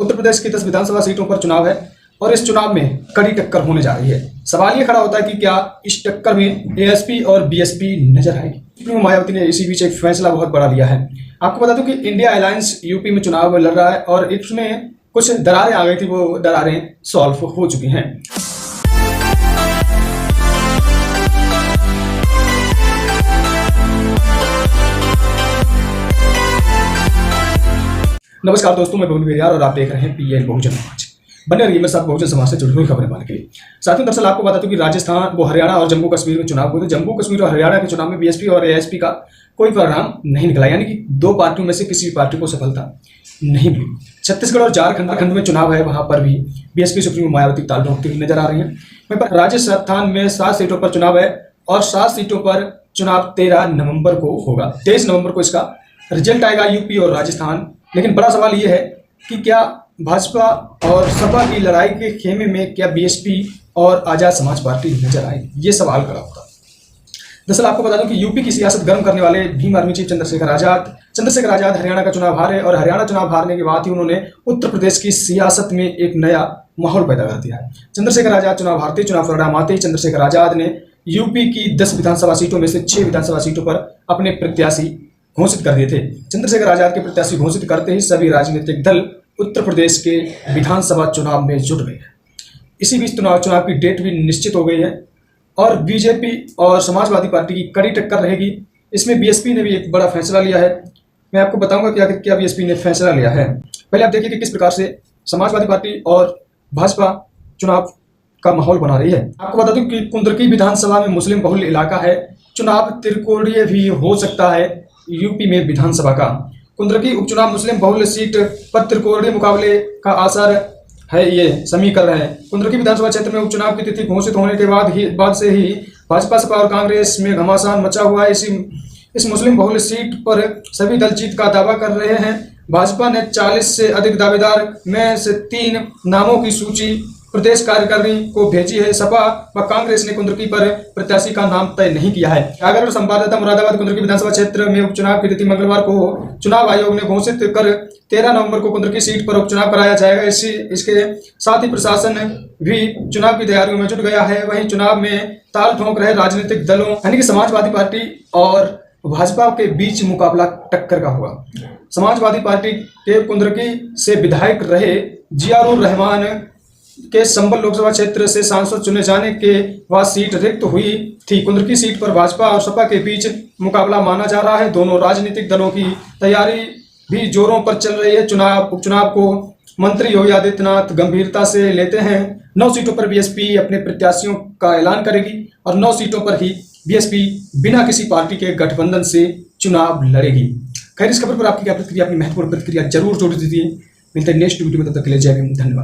उत्तर प्रदेश की 10 विधानसभा सीटों पर चुनाव है और इस चुनाव में कड़ी टक्कर होने जा रही है। सवाल ये खड़ा होता है कि क्या इस टक्कर में एएसपी और बीएसपी नजर आएगी। मायावती ने इसी बीच एक फैसला बहुत बड़ा लिया है। आपको बता दूं कि इंडिया अलायंस यूपी में चुनाव लड़ रहा है और इसमें कुछ दरारें आ गई थी, वो दरारें सॉल्व हो चुकी हैं। नमस्कार दोस्तों, मैं बहुजन और आप देख रहे हैं पीएल बहुजन समाज। बने रहिए मेरे साथ बहुजन समाज से जुड़ी हुई खबरें पाने के लिए। साथियों, दरअसल आपको बता दूं कि राजस्थान, हरियाणा और जम्मू कश्मीर में चुनाव हुए थे। जम्मू कश्मीर और हरियाणा के चुनाव में बीएसपी और एएसपी का कोई परिणाम नहीं निकला, यानी कि दो पार्टियों में से किसी भी पार्टी को सफलता नहीं मिली। छत्तीसगढ़ और झारखंड में चुनाव है, वहां पर भी बीएसपी सुप्रीमो मायावती ताल ठोकती हुई नजर आ रही है। वहीं पर राजस्थान में 7 सीटों पर चुनाव है और 7 सीटों पर चुनाव 13 नवंबर को होगा। 23 नवंबर को इसका रिजल्ट आएगा यूपी और राजस्थान। लेकिन बड़ा सवाल यह है कि क्या भाजपा और सपा की लड़ाई के खेमे में क्या बीएसपी और आजाद समाज पार्टी नजर आएगी, ये सवाल खड़ा होता है। दरअसल आपको बता दूं कि यूपी की सियासत गर्म करने वाले भीम आर्मी चीफ चंद्रशेखर आजाद हरियाणा का चुनाव हारे और हरियाणा चुनाव हारने के बाद ही उन्होंने उत्तर प्रदेश की सियासत में एक नया माहौल पैदा कर दिया है। चंद्रशेखर आजाद चुनाव हारते, चुनाव परिणाम आते ही चंद्रशेखर आजाद ने यूपी की 10 विधानसभा सीटों में से 6 विधानसभा सीटों पर अपने प्रत्याशी घोषित कर दिए थे। चंद्रशेखर आजाद के प्रत्याशी घोषित करते ही सभी राजनीतिक दल उत्तर प्रदेश के विधानसभा चुनाव में जुट गए हैं। इसी बीच चुनाव की डेट भी निश्चित हो गई है और बीजेपी और समाजवादी पार्टी की कड़ी टक्कर रहेगी। इसमें बीएसपी ने भी एक बड़ा फैसला लिया है। मैं आपको बताऊंगा कि आखिर क्या बीएसपी ने फैसला लिया है। पहले आप देखिए कि किस प्रकार से समाजवादी पार्टी और भाजपा चुनाव का माहौल बना रही है। आपको बता दूं कि कुंदरकी विधानसभा में मुस्लिम बहुल इलाका है। चुनाव त्रिकोणीय भी हो सकता है यूपी में विधानसभा का। कुंदरकी उपचुनाव मुस्लिम बहुल सीट पर त्रिकोणीय मुकाबले का असर है, ये समीकरण है। कुंदरकी विधानसभा क्षेत्र में उपचुनाव की तिथि घोषित होने के बाद से ही भाजपा, सपा और कांग्रेस में घमासान मचा हुआ है। इस मुस्लिम बहुल सीट पर सभी दल जीत का दावा कर रहे हैं। भाजपा ने 40 से अधिक दावेदार में से 3 नामों की सूची प्रदेश कार्यकारिणी को भेजी है। सपा व कांग्रेस ने कुंदरकी पर प्रत्याशी का नाम तय नहीं किया है। अगर संवाददाता मुरादाबाद कुंदरकी विधानसभा क्षेत्र में उपचुनाव की तिथि मंगलवार को चुनाव आयोग ने घोषित कर 13 नवंबर को कुंदरकी सीट पर उपचुनाव कराया जाएगा। इसके साथ ही प्रशासन भी चुनाव की तैयारियों में जुट गया है। वहीं चुनाव में ताल ठोक रहे राजनीतिक दलों यानी कि समाजवादी पार्टी और भाजपा के बीच मुकाबला टक्कर का हुआ। समाजवादी पार्टी के कुंदरकी से विधायक रहे जियाउर रहमान के संबल लोकसभा क्षेत्र से सांसद चुने जाने के बाद सीट रिक्त हुई थी। कुंदरकी सीट पर भाजपा और सपा के बीच मुकाबला माना जा रहा है। दोनों राजनीतिक दलों की तैयारी भी जोरों पर चल रही है। उपचुनाव को मंत्री योगी आदित्यनाथ गंभीरता से लेते हैं। 9 सीटों पर बीएसपी अपने प्रत्याशियों का ऐलान करेगी और 9 सीटों पर ही बीएसपी बिना किसी पार्टी के गठबंधन से चुनाव लड़ेगी। खैर, इस खबर पर आपकी क्या प्रतिक्रिया, अपनी महत्वपूर्ण प्रतिक्रिया जरूर जोड़ दीजिए। मिलते हैं नेक्स्ट वीडियो में, तब तक के लिए जय हिंद, धन्यवाद।